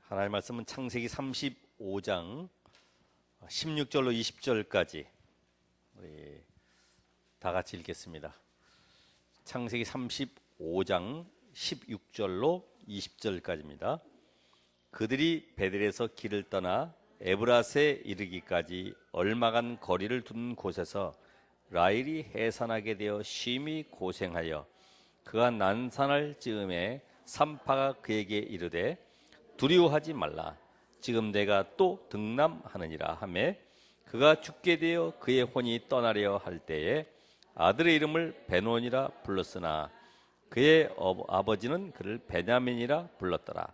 하나님의 말씀은 창세기 35장 16절로 20절까지 우리 다 같이 읽겠습니다. 창세기 35장 16절로 20절까지입니다. 그들이 베델에서 길을 떠나 에브라스에 이르기까지 얼마간 거리를 둔 곳에서 라헬이 해산하게 되어 심히 고생하여 그가 난산할 즈음에 산파가 그에게 이르되 두려워하지 말라. 지금 내가 또 등남하느니라 하매 그가 죽게 되어 그의 혼이 떠나려 할 때에 아들의 이름을 베논이라 불렀으나 그의 아버지는 그를 베냐민이라 불렀더라.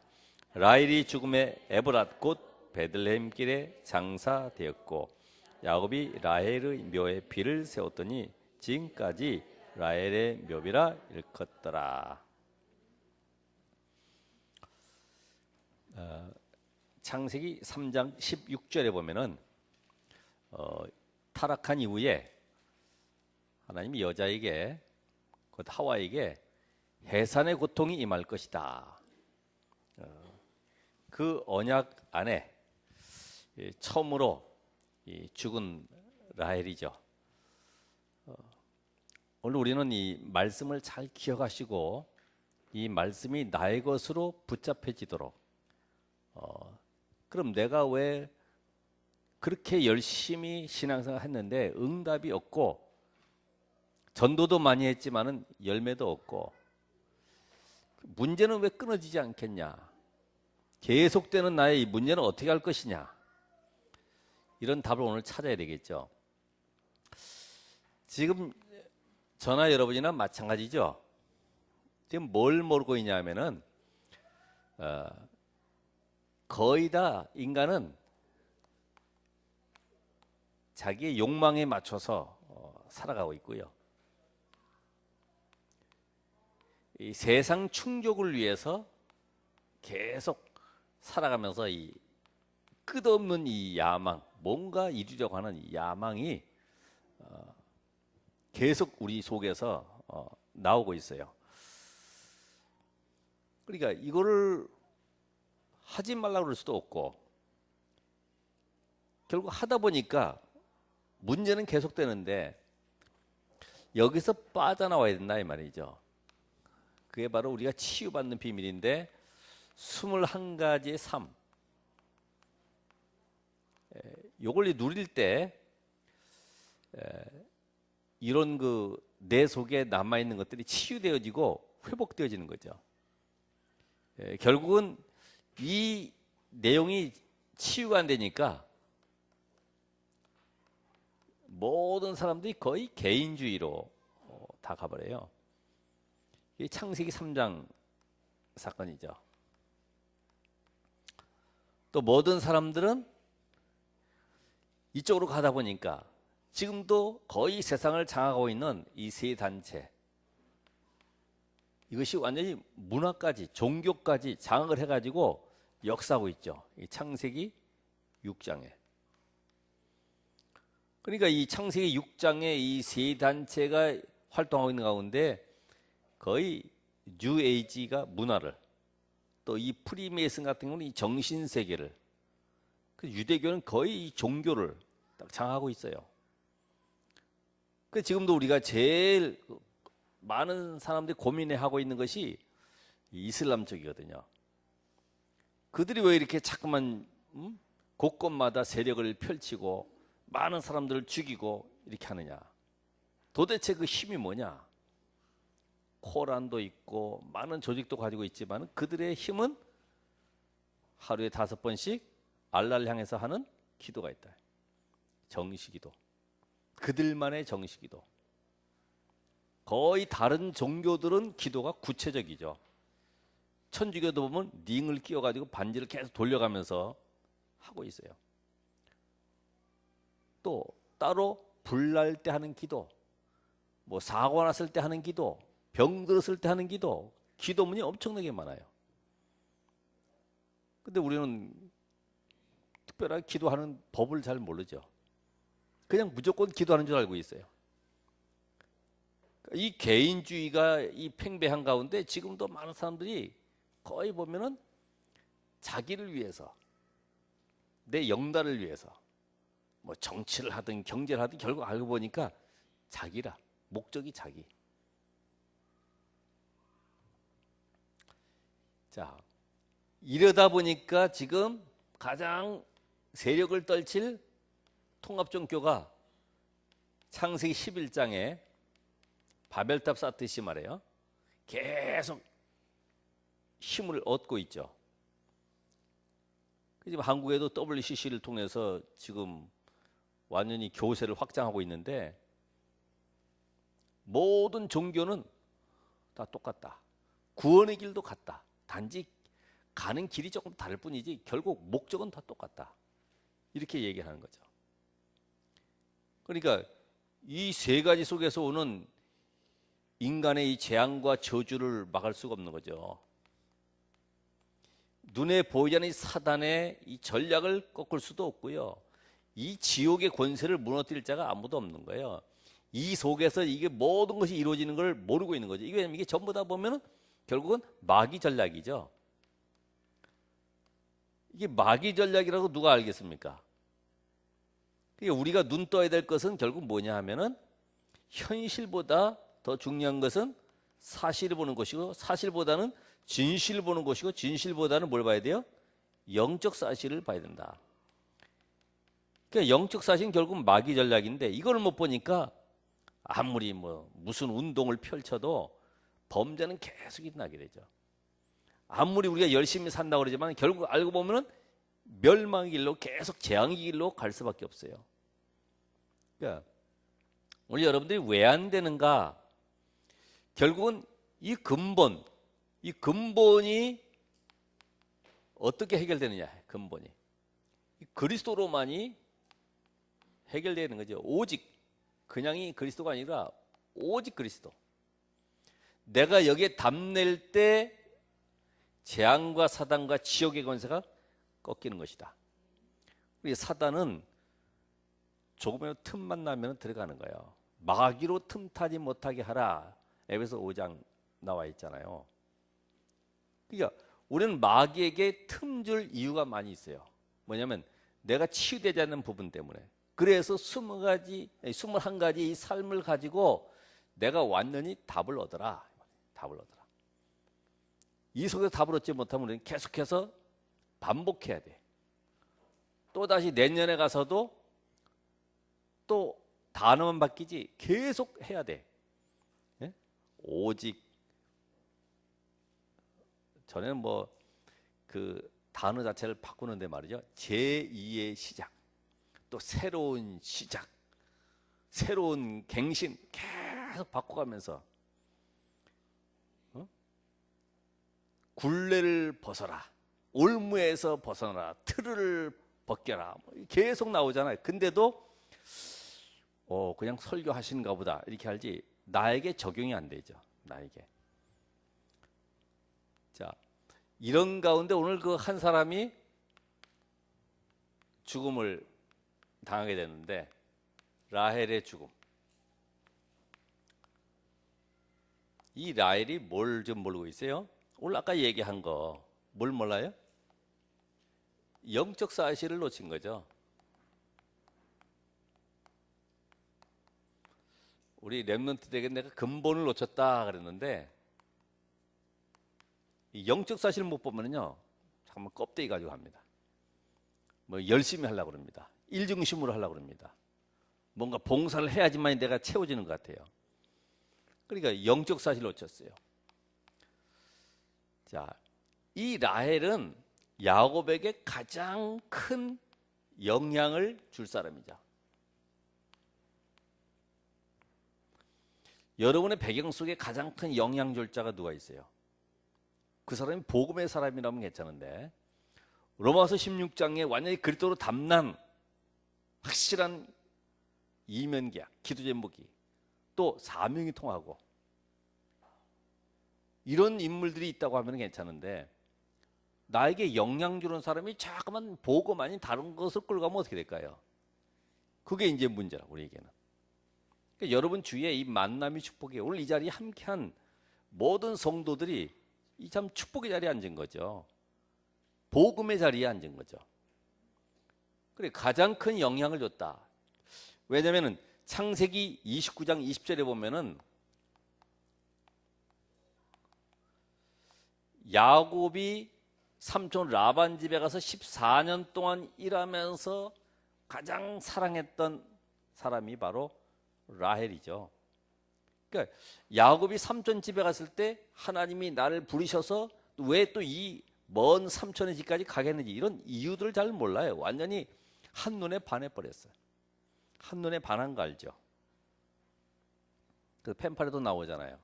라헬이 죽음에 에브랏 곧 베들레헴 길에 장사되었고 야곱이 라헬의 묘에 비를 세웠더니 지금까지 라헬의 묘비라 일컫더라. 창세기 3장 16절에 보면은 타락한 이후에 하나님이 여자에게 곧 하와에게 해산의 고통이 임할 것이다. 그 언약 안에 처음으로 죽은 라헬이죠. 오늘 우리는 이 말씀을 잘 기억하시고 이 말씀이 나의 것으로 붙잡혀지도록 그럼 내가 왜 그렇게 열심히 신앙생활 했는데 응답이 없고 전도도 많이 했지만은 열매도 없고 문제는 왜 끊어지지 않겠냐? 계속되는 나의 이 문제는 어떻게 할 것이냐? 이런 답을 오늘 찾아야 되겠죠. 지금 저나 여러분이나 마찬가지죠. 지금 뭘 모르고 있냐면은 거의 다 인간은 자기의 욕망에 맞춰서 살아가고 있고요. 이 세상 충족을 위해서 계속 살아가면서 이 끝없는 이 야망, 뭔가 이루려고 하는 이 야망이 계속 우리 속에서 나오고 있어요. 그러니까 이거를 하지 말라고 그럴 수도 없고 결국 하다 보니까 문제는 계속되는데 여기서 빠져나와야 된다 이 말이죠. 그게 바로 우리가 치유받는 비밀인데 21가지의 삶. 요걸 누릴 때 이런 그 내 속에 남아있는 것들이 치유되어지고 회복되어지는 거죠. 결국은 이 내용이 치유가 안 되니까 모든 사람들이 거의 개인주의로 다 가버려요. 이 창세기 3장 사건이죠. 또 모든 사람들은 이쪽으로 가다 보니까 지금도 거의 세상을 장악하고 있는 이 세 단체, 이것이 완전히 문화까지 종교까지 장악을 해가지고 역사하고 있죠. 이 창세기 6장에. 그러니까 이 창세기 6장에 이 세 단체가 활동하고 있는 가운데 거의 뉴에이지가 문화를, 또 이 프리메이슨 같은 경우는 이 정신세계를, 그 유대교는 거의 이 종교를 딱 장악하고 있어요. 그 지금도 우리가 제일 많은 사람들이 고민해하고 있는 것이 이슬람 쪽이거든요. 그들이 왜 이렇게 자꾸만 곳곳마다 세력을 펼치고 많은 사람들을 죽이고 이렇게 하느냐? 도대체 그 힘이 뭐냐? 코란도 있고 많은 조직도 가지고 있지만 그들의 힘은 하루에 5번씩 알라를 향해서 하는 기도가 있다. 정시기도. 그들만의 정시기도. 거의 다른 종교들은 기도가 구체적이죠. 천주교도 보면 링을 끼워가지고 반지를 계속 돌려가면서 하고 있어요. 또 따로 불날 때 하는 기도, 뭐 사고 났을 때 하는 기도, 병 들었을 때 하는 기도, 기도문이 엄청나게 많아요. 근데 우리는 특별하게 기도하는 법을 잘 모르죠. 그냥 무조건 기도하는 줄 알고 있어요. 이 개인주의가 이 팽배한 가운데 지금도 많은 사람들이 거의 보면은 자기를 위해서, 내 영달을 위해서 뭐 정치를 하든 경제를 하든 결국 알고 보니까 자기라. 목적이 자기. 자, 이러다 보니까 지금 가장 세력을 떨칠 통합종교가 창세기 11장에 바벨탑 쌓듯이 말해요. 계속 힘을 얻고 있죠. 지금 한국에도 WCC를 통해서 지금 완전히 교세를 확장하고 있는데 모든 종교는 다 똑같다. 구원의 길도 같다. 단지 가는 길이 조금 다를 뿐이지 결국 목적은 다 똑같다. 이렇게 얘기하는 거죠. 그러니까 이 세 가지 속에서 오는 인간의 이 재앙과 저주를 막을 수가 없는 거죠. 눈에 보이지 않는 이 사단의 이 전략을 꺾을 수도 없고요. 이 지옥의 권세를 무너뜨릴 자가 아무도 없는 거예요. 이 속에서 이게 모든 것이 이루어지는 걸 모르고 있는 거죠. 이게 전부 다 보면은 결국은 마귀 전략이죠. 이게 마귀 전략이라고 누가 알겠습니까? 그러니까 우리가 눈 떠야 될 것은 결국 뭐냐 하면은 현실보다 더 중요한 것은 사실을 보는 것이고 사실보다는 진실을 보는 것이고 진실보다는 뭘 봐야 돼요? 영적 사실을 봐야 된다. 그러니까 영적 사실은 결국 마귀 전략인데 이걸 못 보니까 아무리 뭐 무슨 운동을 펼쳐도 범죄는 계속 일어나게 되죠. 아무리 우리가 열심히 산다고 그러지만 결국 알고 보면은 멸망의 길로 계속 재앙의 길로 갈 수밖에 없어요. 그러니까 우리 여러분들이 왜 안 되는가? 결국은 이 근본이 어떻게 해결되느냐? 근본이 그리스도로만이 해결되는 거죠. 오직 그냥이 그리스도가 아니라 오직 그리스도. 내가 여기에 담낼 때 재앙과 사단과 지옥의 권세가 꺾이는 것이다. 우리 사단은 조금이라도 틈만 나면 들어가는 거예요. 마귀로 틈타지 못하게 하라. 에베소 5장 나와 있잖아요. 그러니까 우리는 마귀에게 틈줄 이유가 많이 있어요. 뭐냐면 내가 치유되지 않는 부분 때문에. 그래서 21가지 이 삶을 가지고 내가 완전히 답을 얻어라. 답을 얻어라. 이 속에서 답을 얻지 못하면 우리는 계속해서 반복해야 돼. 또다시 내년에 가서도 또 단어만 바뀌지 계속 해야 돼. 예? 오직 전에는 뭐 그 단어 자체를 바꾸는데 말이죠. 제2의 시작, 또 새로운 시작, 새로운 갱신 계속 바꿔가면서 굴레를 벗어라, 올무에서 벗어나라, 틀을 벗겨라, 계속 나오잖아요. 근데도 그냥 설교하시는가 보다 이렇게 알지 나에게 적용이 안 되죠. 나에게. 자, 이런 가운데 오늘 그 한 사람이 죽음을 당하게 되는데 라헬의 죽음. 이 라헬이 뭘 좀 모르고 있어요? 오늘 아까 얘기한 거 뭘 몰라요? 영적 사실을 놓친 거죠. 우리 렘넌트들에게 내가 근본을 놓쳤다 그랬는데 이 영적 사실을 못 보면요 잠깐만 껍데기 가지고 합니다. 뭐 열심히 하려고 그럽니다. 일중심으로 하려고 그럽니다. 뭔가 봉사를 해야지만 내가 채워지는 것 같아요. 그러니까 영적 사실을 놓쳤어요. 자, 이 라헬은 야곱에게 가장 큰 영향을 줄 사람이죠. 여러분의 배경 속에 가장 큰 영향 줄 자가 누가 있어요? 그 사람이 복음의 사람이라면 괜찮은데 로마서 16장에 완전히 그리스도로 담난 확실한 이면계약, 기도 제목이 또 사명이 통하고 이런 인물들이 있다고 하면 괜찮은데 나에게 영향 주는 사람이 자꾸만 복음 아닌 다른 것을 끌고 가면 어떻게 될까요? 그게 이제 문제라 우리에게는. 그러니까 여러분 주위에 이 만남이 축복이에요. 오늘 이 자리에 함께한 모든 성도들이 이 참 축복의 자리에 앉은 거죠. 복음의 자리에 앉은 거죠. 그래 가장 큰 영향을 줬다. 왜냐하면 창세기 29장 20절에 보면은 야곱이 삼촌 라반 집에 가서 14년 동안 일하면서 가장 사랑했던 사람이 바로 라헬이죠. 그러니까 야곱이 삼촌 집에 갔을 때 하나님이 나를 부르셔서 왜 또 이 먼 삼촌의 집까지 가겠는지 이런 이유들을 잘 몰라요. 완전히 한눈에 반해버렸어요. 한눈에 반한 거 알죠? 그 펜팔에도 나오잖아요.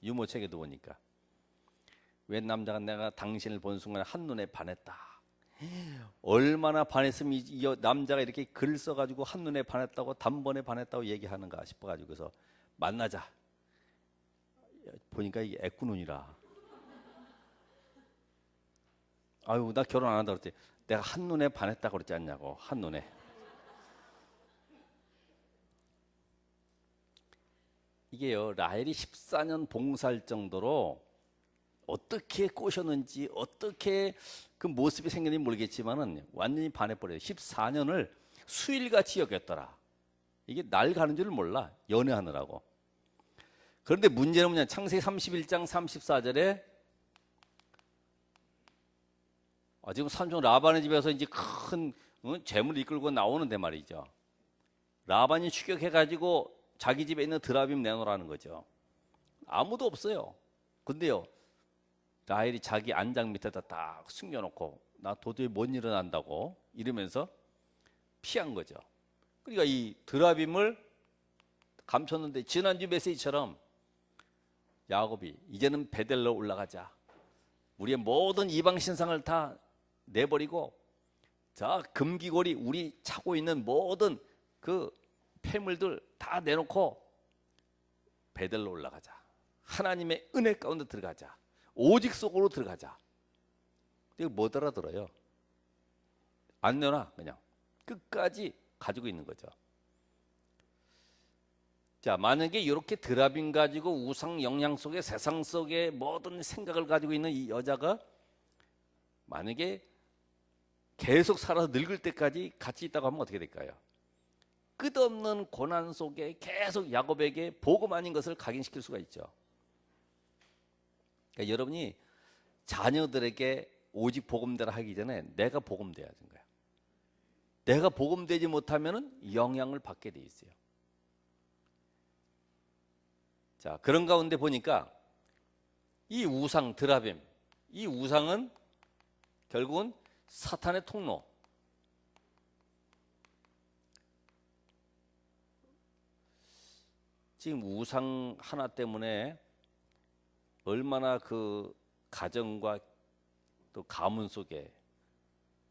유모책에도 보니까. 웬 남자가 내가 당신을 본 순간에 한눈에 반했다. 얼마나 반했으면 이 남자가 이렇게 글 써가지고 한눈에 반했다고 단번에 반했다고 얘기하는가 싶어가지고 그래서 만나자. 보니까 이게 애꾸눈이라. 아유 나 결혼 안 한다 그랬지. 내가 한눈에 반했다고 그랬지 않냐고. 한눈에. 이게요 라헬이 14년 봉사할 정도로 어떻게 꼬셨는지 어떻게 그 모습이 생겼는지 모르겠지만은 완전히 반해버려요. 14년을 수일같이 여겼더라. 이게 날 가는 줄을 몰라. 연애하느라고. 그런데 문제는 뭐냐. 창세기 31장 34절에 지금 삼촌 라반의 집에서 이제 큰 재물을 이끌고 나오는데 말이죠. 라반이 추격해가지고 자기 집에 있는 드라빔 내놓으라는 거죠. 아무도 없어요. 근데요 라헬이 자기 안장 밑에다 딱 숨겨놓고 나 도저히 못 일어난다고 이러면서 피한 거죠. 그러니까 이 드라빔을 감췄는데 지난주 메시지처럼 야곱이 이제는 베델로 올라가자. 우리의 모든 이방 신상을 다 내버리고 자 금기골이 우리 차고 있는 모든 그 폐물들 다 내놓고 베델로 올라가자. 하나님의 은혜 가운데 들어가자. 오직 속으로 들어가자. 이거 못 알아들어요. 안 내놔 그냥 끝까지 가지고 있는 거죠. 자 만약에 이렇게 드라빔 가지고 우상 영향 속에 세상 속에 모든 생각을 가지고 있는 이 여자가 만약에 계속 살아서 늙을 때까지 같이 있다고 하면 어떻게 될까요? 끝없는 고난 속에 계속 야곱에게 복음 아닌 것을 각인시킬 수가 있죠. 그러니까 여러분이 자녀들에게 오직 복음대로 하기 전에 내가 복음돼야 하는 거야. 내가 복음되지 못하면 영향을 받게 돼 있어요. 자 그런 가운데 보니까 이 우상 드라빔 이 우상은 결국은 사탄의 통로. 지금 우상 하나 때문에 얼마나 그 가정과 또 가문 속에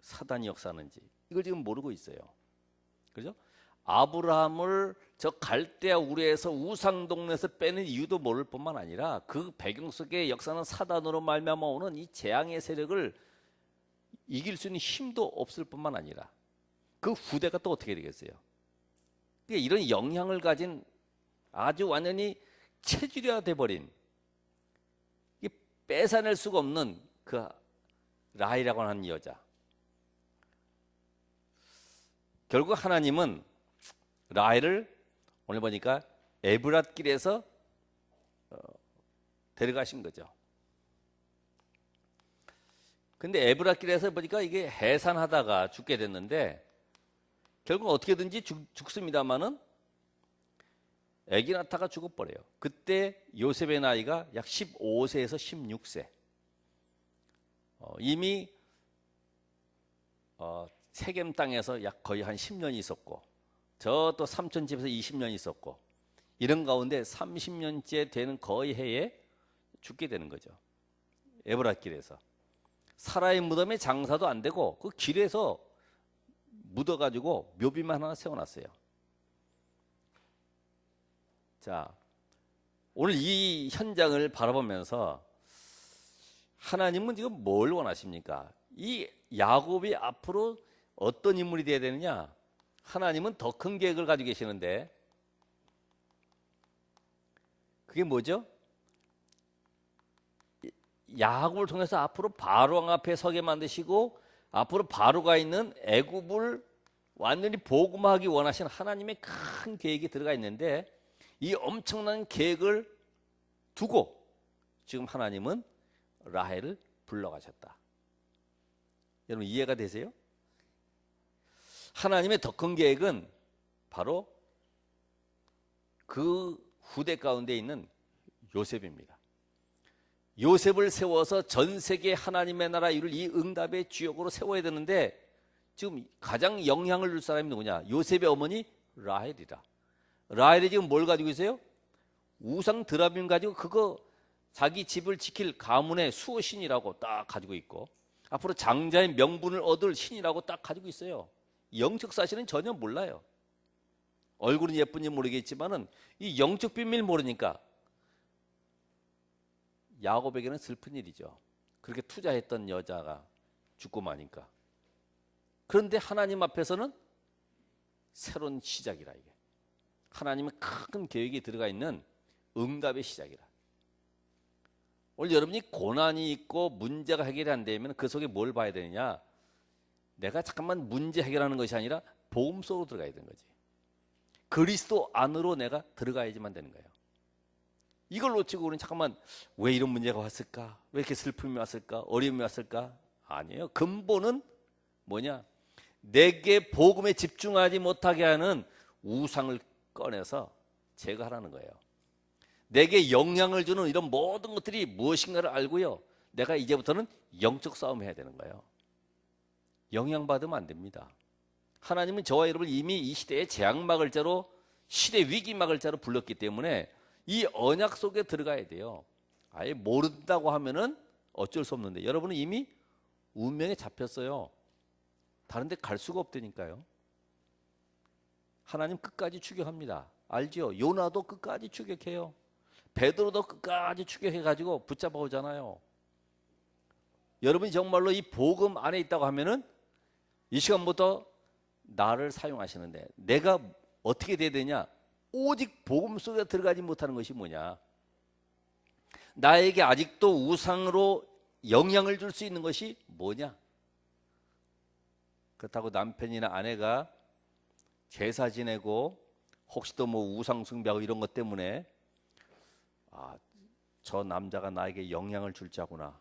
사단이 역사하는지 이걸 지금 모르고 있어요. 그렇죠? 아브라함을 저 갈대아 우르에서 우상 동네에서 빼는 이유도 모를 뿐만 아니라 그 배경 속에 역사는 사단으로 말미암아 오는 이 재앙의 세력을 이길 수 있는 힘도 없을 뿐만 아니라 그 후대가 또 어떻게 되겠어요? 그러니까 이런 영향을 가진 아주 완전히 체질화돼 버린 뺏어낼 수가 없는 그 라헬이라고 하는 여자. 결국 하나님은 라헬을 오늘 보니까 에브랏 길에서 데려가신 거죠. 근데 에브랏 길에서 보니까 이게 해산하다가 죽게 됐는데 결국 어떻게든지 죽습니다마는 아기 낳다가 죽어버려요. 그때 요셉의 나이가 약 15세에서 16세. 이미 세겜 땅에서 약 거의 한 10년이 있었고 저 또 삼촌 집에서 20년이 있었고 이런 가운데 30년째 되는 거의 해에 죽게 되는 거죠. 에브랏 길에서. 사라의 무덤에 장사도 안 되고 그 길에서 묻어가지고 묘비만 하나 세워놨어요. 자, 오늘 이 현장을 바라보면서 하나님은 지금 뭘 원하십니까? 이 야곱이 앞으로 어떤 인물이 되어야 되느냐? 하나님은 더 큰 계획을 가지고 계시는데 그게 뭐죠? 야곱을 통해서 앞으로 바로 왕 앞에 서게 만드시고 앞으로 바로가 있는 애굽을 완전히 복음화하기 원하시는 하나님의 큰 계획이 들어가 있는데 이 엄청난 계획을 두고 지금 하나님은 라헬을 불러가셨다. 여러분 이해가 되세요? 하나님의 더 큰 계획은 바로 그 후대 가운데 있는 요셉입니다. 요셉을 세워서 전 세계 하나님의 나라 이룰 이 응답의 주역으로 세워야 되는데 지금 가장 영향을 줄 사람이 누구냐? 요셉의 어머니 라헬이라. 라헬이 지금 뭘 가지고 있어요? 우상 드라빔 가지고 그거 자기 집을 지킬 가문의 수호신이라고 딱 가지고 있고 앞으로 장자의 명분을 얻을 신이라고 딱 가지고 있어요. 영적 사실은 전혀 몰라요. 얼굴은 예쁜지 모르겠지만은 이 영적 비밀 모르니까 야곱에게는 슬픈 일이죠. 그렇게 투자했던 여자가 죽고 마니까. 그런데 하나님 앞에서는 새로운 시작이라 이게. 하나님의 큰 계획이 들어가 있는 응답의 시작이라. 오늘 여러분이 고난이 있고 문제가 해결이 안 되면 그 속에 뭘 봐야 되느냐? 내가 잠깐만 문제 해결하는 것이 아니라 복음 속으로 들어가야 되는 거지. 그리스도 안으로 내가 들어가야지만 되는 거예요. 이걸 놓치고 우리는 잠깐만 왜 이런 문제가 왔을까? 왜 이렇게 슬픔이 왔을까? 어려움이 왔을까? 아니에요. 근본은 뭐냐? 내게 복음에 집중하지 못하게 하는 우상을 꺼내서 제거하라는 거예요. 내게 영향을 주는 이런 모든 것들이 무엇인가를 알고요. 내가 이제부터는 영적 싸움을 해야 되는 거예요. 영향받으면 안 됩니다. 하나님은 저와 여러분을 이미 이 시대의 재앙막을 자로 시대 위기막을 자로 불렀기 때문에 이 언약 속에 들어가야 돼요. 아예 모른다고 하면은 어쩔 수 없는데 여러분은 이미 운명에 잡혔어요. 다른 데 갈 수가 없다니까요. 하나님 끝까지 추격합니다. 알죠? 요나도 끝까지 추격해요. 베드로도 끝까지 추격해가지고 붙잡아 오잖아요. 여러분이 정말로 이 복음 안에 있다고 하면은 이 시간부터 나를 사용하시는데 내가 어떻게 돼야 되냐? 오직 복음 속에 들어가지 못하는 것이 뭐냐? 나에게 아직도 우상으로 영향을 줄 수 있는 것이 뭐냐? 그렇다고 남편이나 아내가 제사 지내고 혹시 또 뭐 우상 숭배하고 이런 것 때문에 저 남자가 나에게 영향을 줄 자구나.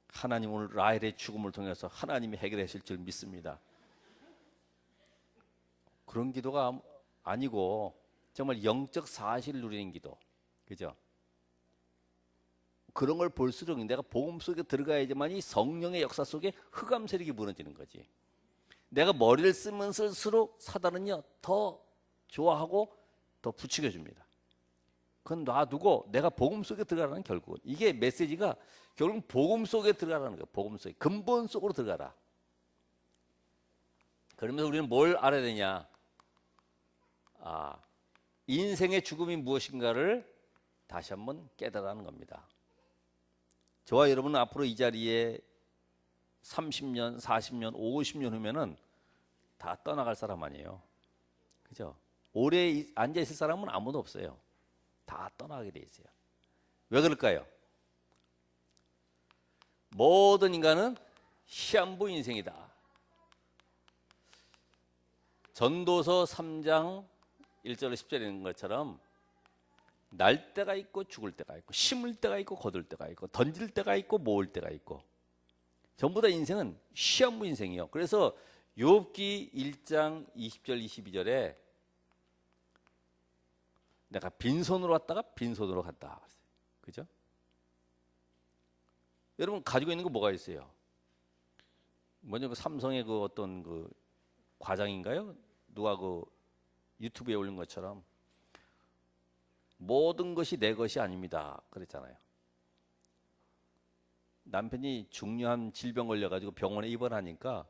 하나님 오늘 라헬의 죽음을 통해서 하나님이 해결하실 줄 믿습니다. 그런 기도가 아니고 정말 영적 사실을 누리는 기도. 그죠? 그런 걸 볼수록 내가 복음 속에 들어가야지만 이 성령의 역사 속에 흑암 세력이 무너지는 거지. 내가 머리를 쓰면 쓸수록 사단은요 더 좋아하고 더 부추겨 줍니다. 그건 놔두고 내가 복음 속에 들어가라는 결국은 이게 메시지가 결국 복음 속에 들어가라는 거예요. 복음 속에 근본 속으로 들어가라. 그러면서 우리는 뭘 알아야 되냐? 인생의 죽음이 무엇인가를 다시 한번 깨달아는 겁니다. 저와 여러분은 앞으로 이 자리에 30년, 40년, 50년 후면은 다 떠나갈 사람 아니에요. 그죠? 오래 앉아 있을 사람은 아무도 없어요. 다 떠나게 돼 있어요. 왜 그럴까요? 모든 인간은 시한부 인생이다. 전도서 3장 1절 10절에 있는 것처럼 날 때가 있고 죽을 때가 있고 심을 때가 있고 거둘 때가 있고 던질 때가 있고 모을 때가 있고 전부 다 인생은 시한부 인생이에요. 그래서 욥기 1장 20절 22절에 내가 빈손으로 왔다가 빈손으로 갔다. 그죠? 여러분 가지고 있는 거 뭐가 있어요? 먼저 그 삼성의 그 어떤 그 과장인가요? 누가 그 유튜브에 올린 것처럼 모든 것이 내 것이 아닙니다. 그랬잖아요. 남편이 중요한 질병 걸려가지고 병원에 입원하니까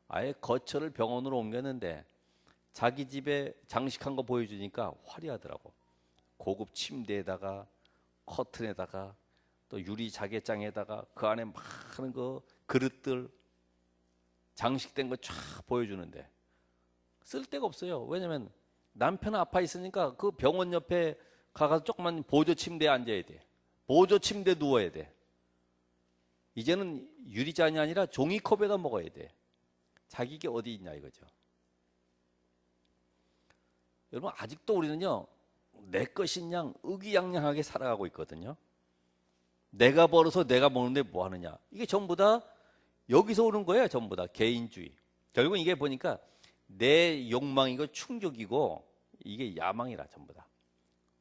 아예 거처를 병원으로 옮겼는데 자기 집에 장식한 거 보여주니까 화려하더라고. 고급 침대에다가 커튼에다가 또 유리 자개장에다가 그 안에 많은 그 그릇들 장식된 거 쫙 보여주는데 쓸 데가 없어요. 왜냐면 남편 아파 있으니까 그 병원 옆에 가서 조그만 보조 침대에 앉아야 돼. 보조 침대에 누워야 돼. 이제는 유리잔이 아니라 종이컵에다 먹어야 돼. 자기게 어디 있냐 이거죠. 여러분 아직도 우리는요 내 것인 양 의기양양하게 살아가고 있거든요. 내가 벌어서 내가 먹는데 뭐 하느냐. 이게 전부 다 여기서 오는 거예요. 전부 다 개인주의. 결국 이게 보니까 내 욕망이고 충족이고 이게 야망이라 전부 다.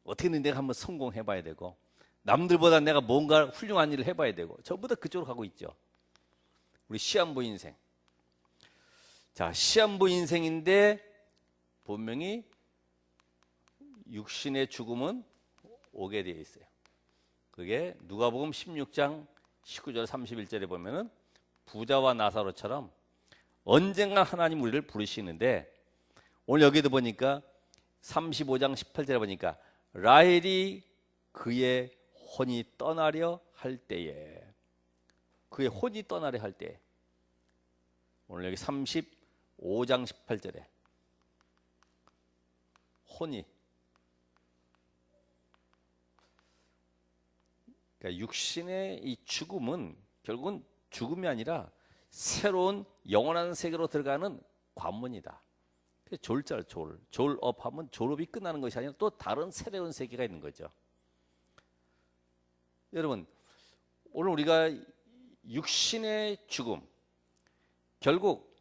어떻게든 내가 한번 성공해봐야 되고 남들보다 내가 뭔가 훌륭한 일을 해봐야 되고 전부 다 그쪽으로 가고 있죠. 우리 시한부 인생. 자, 시한부 인생인데 분명히 육신의 죽음은 오게 되어 있어요. 그게 누가복음 16장 19절 31절에 보면은 부자와 나사로처럼 언젠가 하나님 우리를 부르시는데 오늘 여기도 보니까 35장 18절에 보니까 라헬이 그의 혼이 떠나려 할 때에 그의 혼이 떠나려 할 때 오늘 여기 35장 18절에 혼이 그러니까 육신의 이 죽음은 결국은 죽음이 아니라 새로운 영원한 세계로 들어가는 관문이다. 졸자를 졸업하면 졸업이 끝나는 것이 아니라 또 다른 새로운 세계가 있는 거죠. 여러분 오늘 우리가 육신의 죽음 결국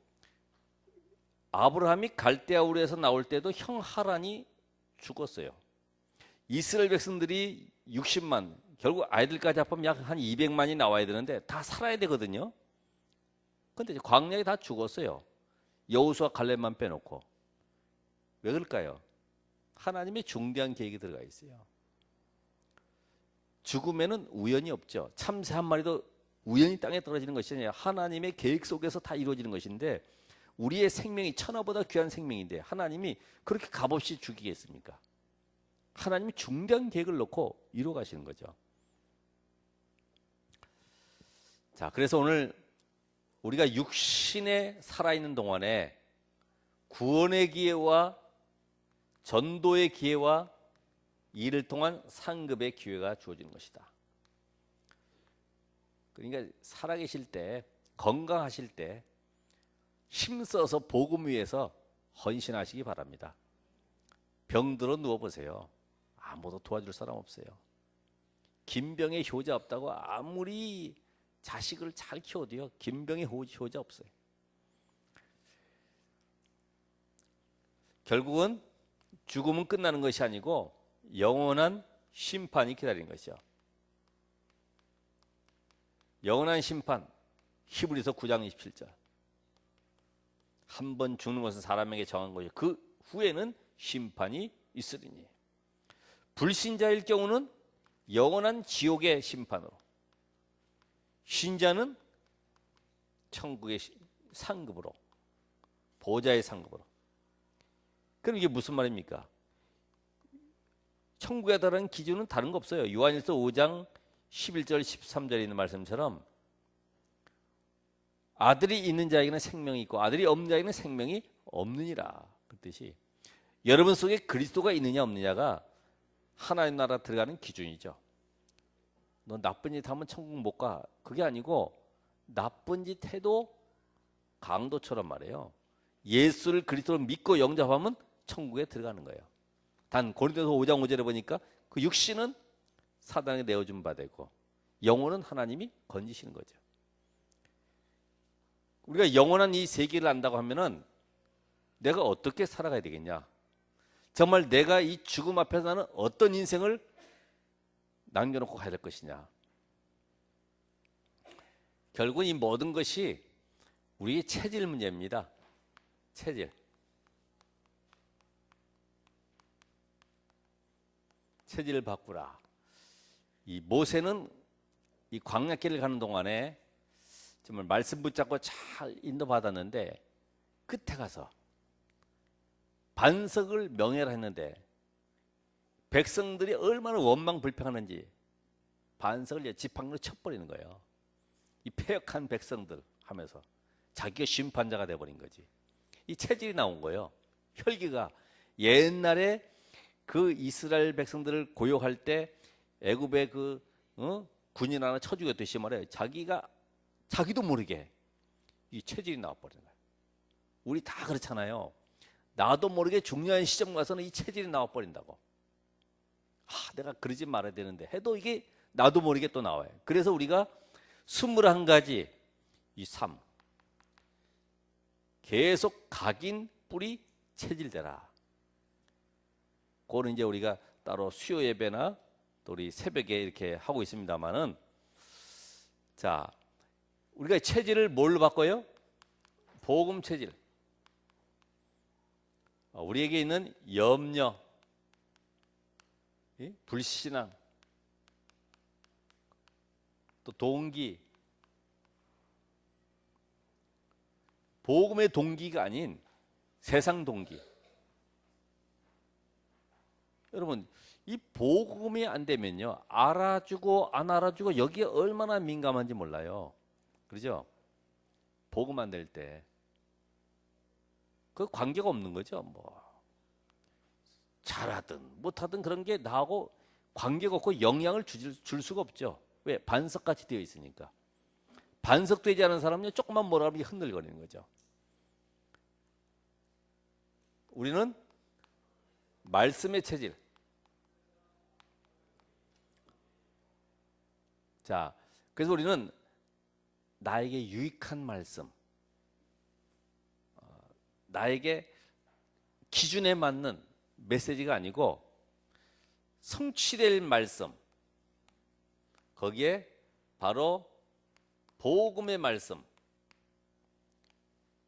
아브라함이 갈대아 우르에서 나올 때도 형 하란이 죽었어요. 이스라엘 백성들이 60만 결국 아이들까지 합하면 약 한 200만이 나와야 되는데 다 살아야 되거든요. 근데 광야에 다 죽었어요. 여호수아 갈렙만 빼놓고. 왜 그럴까요? 하나님의 중대한 계획이 들어가 있어요. 죽음에는 우연이 없죠. 참새 한 마리도 우연히 땅에 떨어지는 것이 아니라 하나님의 계획 속에서 다 이루어지는 것인데 우리의 생명이 천하보다 귀한 생명인데 하나님이 그렇게 값없이 죽이겠습니까? 하나님이 중대한 계획을 놓고 이루어 가시는 거죠. 자, 그래서 오늘 우리가 육신에 살아있는 동안에 구원의 기회와 전도의 기회와 이를 통한 상급의 기회가 주어지는 것이다. 그러니까 살아계실 때 건강하실 때 힘써서 복음 위해서 헌신하시기 바랍니다. 병들어 누워보세요. 아무도 도와줄 사람 없어요. 김병의 효자 없다고 아무리 자식을 잘 키워도요 김병의 효자 없어요. 결국은 죽음은 끝나는 것이 아니고 영원한 심판이 기다리는 것이죠. 영원한 심판 히브리서 9장 27절 한 번 죽는 것은 사람에게 정한 것이요 그 후에는 심판이 있으리니 불신자일 경우는 영원한 지옥의 심판으로 신자는 천국의 상급으로 보좌의 상급으로. 그럼 이게 무슨 말입니까? 천국에 달하는 기준은 다른 거 없어요. 요한일서 5장 11절 13절에 있는 말씀처럼 아들이 있는 자에게는 생명이 있고 아들이 없는 자에게는 생명이 없느니라. 그 뜻이 여러분 속에 그리스도가 있느냐 없느냐가 하나님 나라 들어가는 기준이죠. 너 나쁜 짓 하면 천국 못 가. 그게 아니고 나쁜 짓 해도 강도처럼 말해요. 예수를 그리스도로 믿고 영접하면 천국에 들어가는 거예요. 단 고린도서 5장 5절에 보니까 그 육신은 사단에게 내어준 바 되고 영혼은 하나님이 건지시는 거죠. 우리가 영원한 이 세계를 안다고 하면은 내가 어떻게 살아가야 되겠냐? 정말 내가 이 죽음 앞에서 나는 어떤 인생을 남겨놓고 가야 될 것이냐? 결국은 이 모든 것이 우리의 체질 문제입니다. 체질. 체질을 바꾸라. 이 모세는 이 광야길을 가는 동안에 정말 말씀 붙잡고 잘 인도받았는데 끝에 가서 반석을 명예라 했는데 백성들이 얼마나 원망 불평하는지 반석을 지팡이로 쳐버리는 거예요. 이 패역한 백성들 하면서 자기가 심판자가 돼버린 거지. 이 체질이 나온 거예요. 혈기가 옛날에 그 이스라엘 백성들을 고용할 때 애굽의 그 군인 하나 쳐 죽였듯이 말해요. 자기가 자기도 모르게 이 체질이 나와버리는 거예요. 우리 다 그렇잖아요. 나도 모르게 중요한 시점 가서는 이 체질이 나와버린다고. 내가 그러지 말아야 되는데 해도 이게 나도 모르게 또 나와요. 그래서 우리가 21가지 이 삶 계속 각인 뿌리 체질되라. 그거는 이제 우리가 따로 수요 예배나 또 우리 새벽에 이렇게 하고 있습니다만은, 자, 우리가 체질을 뭘로 바꿔요? 복음 체질. 우리에게 있는 염려, 불신앙, 또 동기, 복음의 동기가 아닌 세상 동기. 여러분, 이 복음이 안 되면요, 알아주고 안 알아주고 여기에 얼마나 민감한지 몰라요. 그렇죠? 복음 안 될 때 그 관계가 없는 거죠. 뭐 잘하든 못하든 그런 게 나하고 관계가 없고 영향을 줄 수가 없죠. 왜? 반석같이 되어 있으니까. 반석되지 않은 사람은요, 조금만 뭐라 하면 흔들거리는 거죠. 우리는 말씀의 체질. 자, 그래서 우리는 나에게 유익한 말씀, 나에게 기준에 맞는 메시지가 아니고 성취될 말씀, 거기에 바로 복음의 말씀,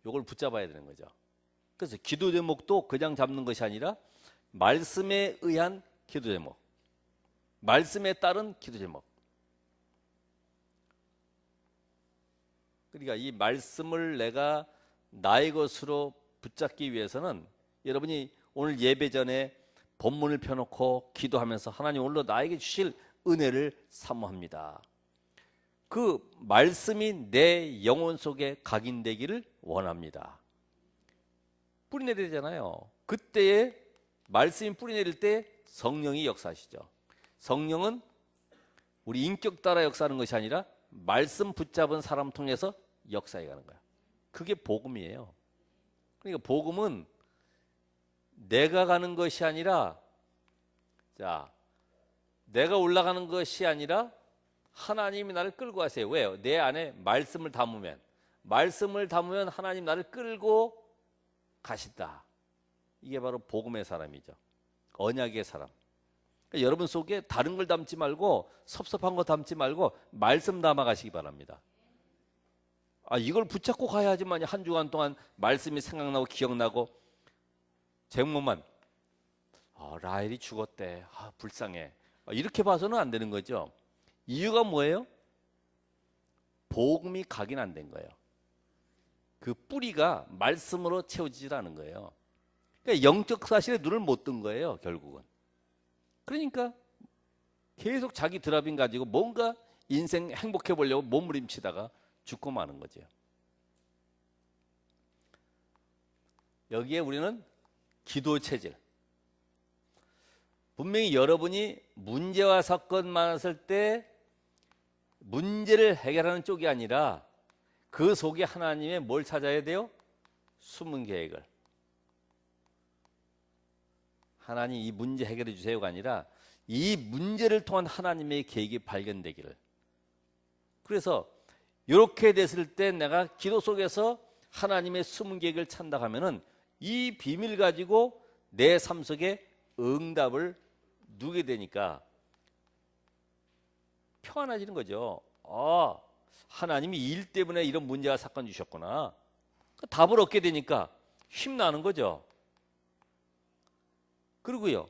요걸 붙잡아야 되는 거죠. 그래서 기도 제목도 그냥 잡는 것이 아니라 말씀에 의한 기도 제목, 말씀에 따른 기도 제목. 그러니까 이 말씀을 내가 나의 것으로 붙잡기 위해서는, 여러분이 오늘 예배 전에 본문을 펴놓고 기도하면서 하나님 오늘로 나에게 주실 은혜를 사모합니다. 그 말씀이 내 영혼 속에 각인되기를 원합니다. 뿌리 내리잖아요. 그때에 말씀이 뿌리 내릴 때 성령이 역사하시죠. 성령은 우리 인격 따라 역사하는 것이 아니라 말씀 붙잡은 사람 통해서 역사해 가는 거야. 그게 복음이에요. 그러니까 복음은 내가 가는 것이 아니라, 자, 내가 올라가는 것이 아니라 하나님이 나를 끌고 가세요. 왜요? 내 안에 말씀을 담으면 하나님 나를 끌고 가신다. 이게 바로 복음의 사람이죠. 언약의 사람. 그러니까 여러분 속에 다른 걸 담지 말고, 섭섭한 거 담지 말고 말씀 담아 가시기 바랍니다. 이걸 붙잡고 가야지만 한 주간 동안 말씀이 생각나고 기억나고, 제목만 라헬이 죽었대, 불쌍해, 이렇게 봐서는 안 되는 거죠. 이유가 뭐예요? 복음이 각인 안 된 거예요. 그 뿌리가 말씀으로 채워지질 않은 거예요. 그러니까 영적 사실에 눈을 못 뜬 거예요, 결국은. 그러니까 계속 자기 드라빈 가지고 뭔가 인생 행복해 보려고 몸부림치다가 죽고 마는 거죠. 여기에 우리는 기도 체질. 분명히 여러분이 문제와 사건 많았을 때 문제를 해결하는 쪽이 아니라 그 속에 하나님의 뭘 찾아야 돼요? 숨은 계획을. 하나님 이 문제 해결해 주세요가 아니라 이 문제를 통한 하나님의 계획이 발견되기를. 그래서 이렇게 됐을 때 내가 기도 속에서 하나님의 숨은 계획을 찾다 하면은 이 비밀 가지고 내 삶 속에 응답을 누게 되니까 평안해지는 거죠. 하나님이 일 때문에 이런 문제와 사건 주셨구나. 답을 얻게 되니까 힘나는 거죠. 그리고요,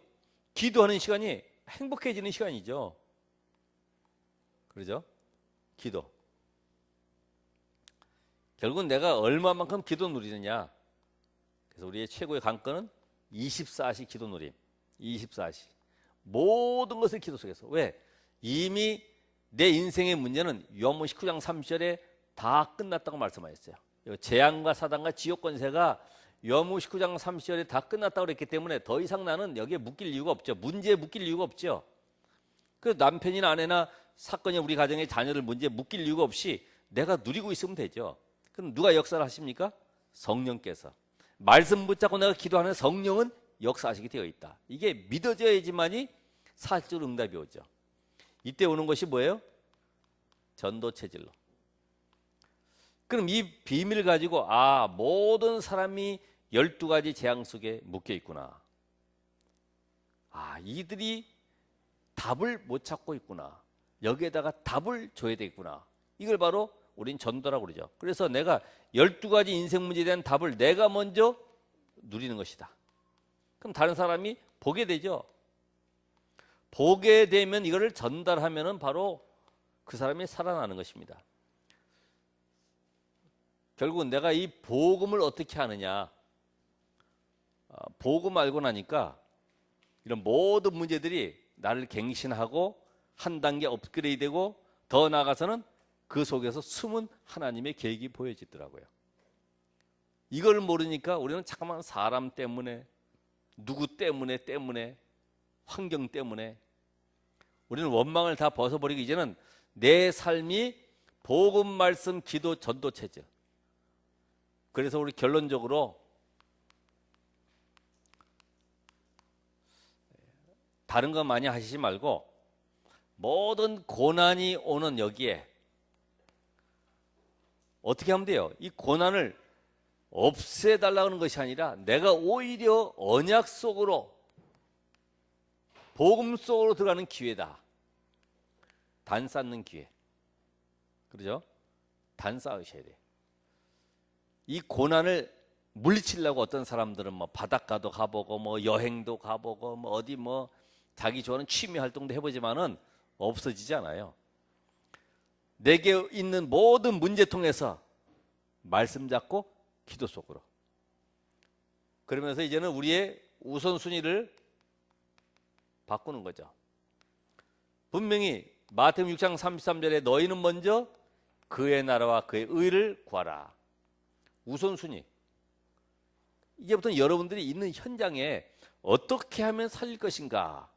기도하는 시간이 행복해지는 시간이죠. 그러죠? 기도. 결국은 내가 얼마만큼 기도 누리느냐. 그래서 우리의 최고의 관건은 24시 기도 누림. 24시. 모든 것을 기도 속에서. 왜? 이미 내 인생의 문제는 요한복음 19장 30절에 다 끝났다고 말씀하셨어요. 재앙과 사단과 지옥 권세가 요한복음 19장 30절에 다 끝났다고 그랬기 때문에 더 이상 나는 여기에 묶일 이유가 없죠. 문제에 묶일 이유가 없죠. 그 남편이나 아내나 사건이 우리 가정의 자녀들 문제에 묶일 이유가 없이 내가 누리고 있으면 되죠. 그럼 누가 역사를 하십니까? 성령께서. 말씀 붙잡고 내가 기도하는 성령은 역사하시게 되어 있다. 이게 믿어져야지만이 사실적으로 응답이 오죠. 이때 오는 것이 뭐예요? 전도 체질로. 그럼 이 비밀을 가지고 모든 사람이 12가지 재앙 속에 묶여 있구나. 이들이 답을 못 찾고 있구나. 여기에다가 답을 줘야 되겠구나. 이걸 바로 우린 전도라고 그러죠. 그래서 내가 12가지 인생 문제에 대한 답을 내가 먼저 누리는 것이다. 그럼 다른 사람이 보게 되죠. 보게 되면 이거를 전달하면은 바로 그 사람이 살아나는 것입니다. 결국은 내가 이 복음을 어떻게 하느냐. 복음 알고 나니까 이런 모든 문제들이 나를 갱신하고 한 단계 업그레이드되고 더 나아가서는 그 속에서 숨은 하나님의 계획이 보여지더라고요. 이걸 모르니까 우리는 잠깐만 사람 때문에, 누구 때문에, 환경 때문에 우리는 원망을 다 벗어버리고 이제는 내 삶이 복음, 말씀, 기도, 전도 체질. 그래서 우리 결론적으로 다른 거 많이 하시지 말고 모든 고난이 오는 여기에 어떻게 하면 돼요? 이 고난을 없애달라는 것이 아니라 내가 오히려 언약 속으로, 복음 속으로 들어가는 기회다. 단 쌓는 기회. 그렇죠? 단 쌓으셔야 돼요. 이 고난을 물리치려고 어떤 사람들은 뭐 바닷가도 가보고 뭐 여행도 가보고 뭐 어디 뭐 자기 좋아하는 취미 활동도 해보지만은 없어지지 않아요. 내게 있는 모든 문제통에서 말씀 잡고 기도 속으로. 그러면서 이제는 우리의 우선순위를 바꾸는 거죠. 분명히 마태복음 6장 33절에 너희는 먼저 그의 나라와 그의 의를 구하라. 우선순위. 이제부터 여러분들이 있는 현장에 어떻게 하면 살릴 것인가.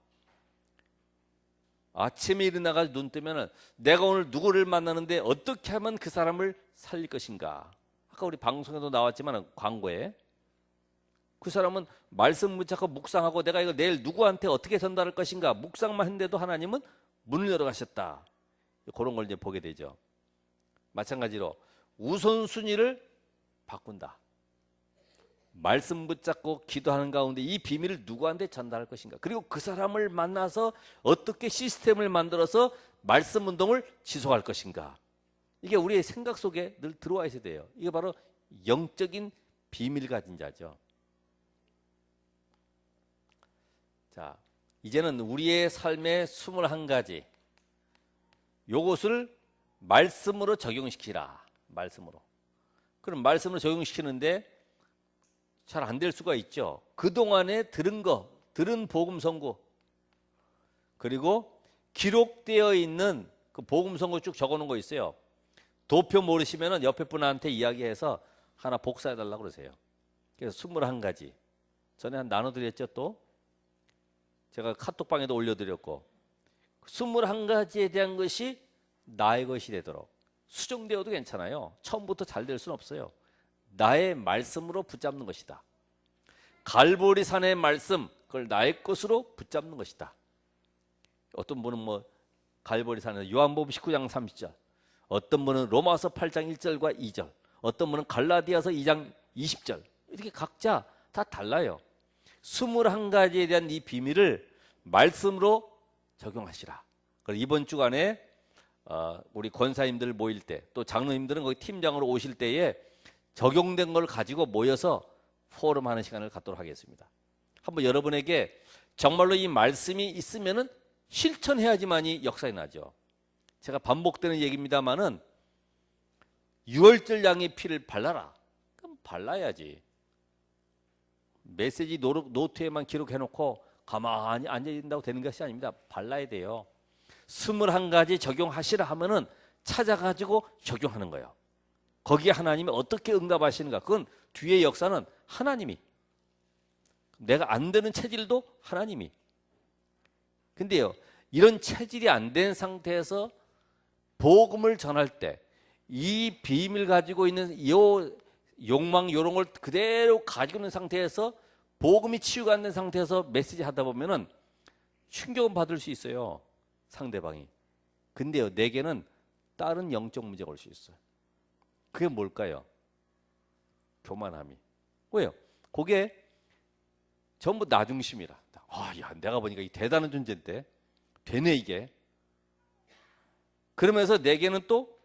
아침에 일어나가지고 눈 뜨면 내가 오늘 누구를 만나는데 어떻게 하면 그 사람을 살릴 것인가. 아까 우리 방송에도 나왔지만 광고에 그 사람은 말씀 붙잡고 묵상하고 내가 이거 내일 누구한테 어떻게 전달할 것인가 묵상만 했는데도 하나님은 문을 열어 가셨다. 그런 걸 이제 보게 되죠. 마찬가지로 우선순위를 바꾼다. 말씀 붙잡고 기도하는 가운데 이 비밀을 누구한테 전달할 것인가. 그리고 그 사람을 만나서 어떻게 시스템을 만들어서 말씀 운동을 지속할 것인가. 이게 우리의 생각 속에 늘 들어와 있어야 돼요. 이게 바로 영적인 비밀 가진 자죠. 자, 이제는 우리의 삶의 21가지 요것을 말씀으로 적용시키라. 말씀으로. 그럼 말씀으로 적용시키는데 잘 안 될 수가 있죠. 그동안에 들은 복음 선고, 그리고 기록되어 있는 그 복음 선고 쭉 적어 놓은 거 있어요. 도표 모르시면은 옆에 분한테 이야기해서 하나 복사해 달라고 그러세요. 그래서 21가지. 전에 한 나눠드렸죠. 또 제가 카톡방에도 올려드렸고 21가지에 대한 것이 나의 것이 되도록 수정되어도 괜찮아요. 처음부터 잘 될 수는 없어요. 나의 말씀으로 붙잡는 것이다. 갈보리산의 말씀, 그걸 나의 것으로 붙잡는 것이다. 어떤 분은 뭐 갈보리산에서 요한복음 19장 30절, 어떤 분은 로마서 8장 1절과 2절, 어떤 분은 갈라디아서 2장 20절, 이렇게 각자 다 달라요. 21가지에 대한 이 비밀을 말씀으로 적용하시라. 그리고 이번 주간에 우리 권사님들 모일 때, 또 장로님들은 거기 팀장으로 오실 때에 적용된 걸 가지고 모여서 포럼하는 시간을 갖도록 하겠습니다. 한번 여러분에게 정말로 이 말씀이 있으면은 실천해야지만이 역사에 나죠. 제가 반복되는 얘기입니다만은 유월절 양의 피를 발라라. 그럼 발라야지. 메시지 노트에만 기록해놓고 가만히 앉아있는다고 되는 것이 아닙니다. 발라야 돼요. 21가지 적용하시라 하면은 찾아가지고 적용하는 거예요. 거기에 하나님이 어떻게 응답하시는가. 그건 뒤의 역사는 하나님이. 내가 안 되는 체질도 하나님이. 근데요, 이런 체질이 안 된 상태에서 복음을 전할 때 이 비밀 가지고 있는 요 욕망 요런 걸 그대로 가지고 있는 상태에서 복음이 치유가 안 된 상태에서 메시지 하다 보면은 충격은 받을 수 있어요. 상대방이. 근데요, 내게는 다른 영적 문제가 올 수 있어요. 그게 뭘까요? 교만함이. 왜요? 그게 전부 나 중심이라. 아, 야, 내가 보니까 이 대단한 존재인데 되네 이게. 그러면서 내게는 또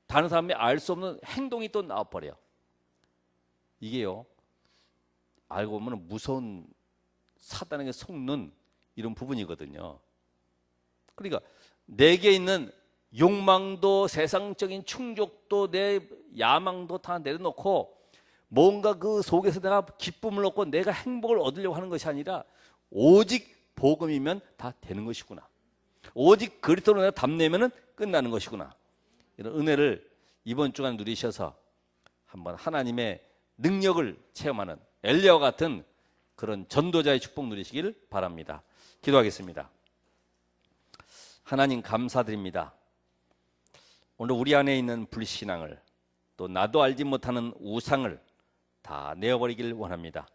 다른 사람이 알 수 없는 행동이 또 나와버려. 이게요, 알고 보면 무서운 사단에게 속는 이런 부분이거든요. 그러니까 내게 있는 욕망도 세상적인 충족도 내 야망도 다 내려놓고 뭔가 그 속에서 내가 기쁨을 얻고 내가 행복을 얻으려고 하는 것이 아니라 오직 복음이면 다 되는 것이구나. 오직 그리스도로 내가 답내면은 끝나는 것이구나. 이런 은혜를 이번 주간 누리셔서 한번 하나님의 능력을 체험하는 엘리야와 같은 그런 전도자의 축복 누리시길 바랍니다. 기도하겠습니다. 하나님 감사드립니다. 오늘 우리 안에 있는 불신앙을 또 나도 알지 못하는 우상을 다 내어버리길 원합니다.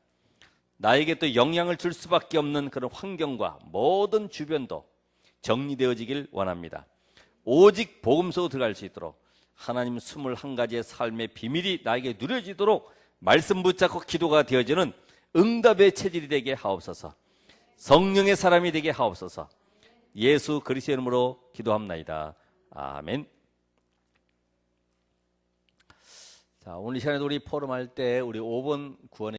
나에게 또 영향을 줄 수밖에 없는 그런 환경과 모든 주변도 정리되어지길 원합니다. 오직 복음 속으로 들어갈 수 있도록 하나님 21가지의 삶의 비밀이 나에게 누려지도록 말씀 붙잡고 기도가 되어지는 응답의 체질이 되게 하옵소서. 성령의 사람이 되게 하옵소서. 예수 그리스도의 이름으로 기도합나이다. 아멘. 자, 오늘 이 시간에도 우리 포럼할 때 우리 5번 구원의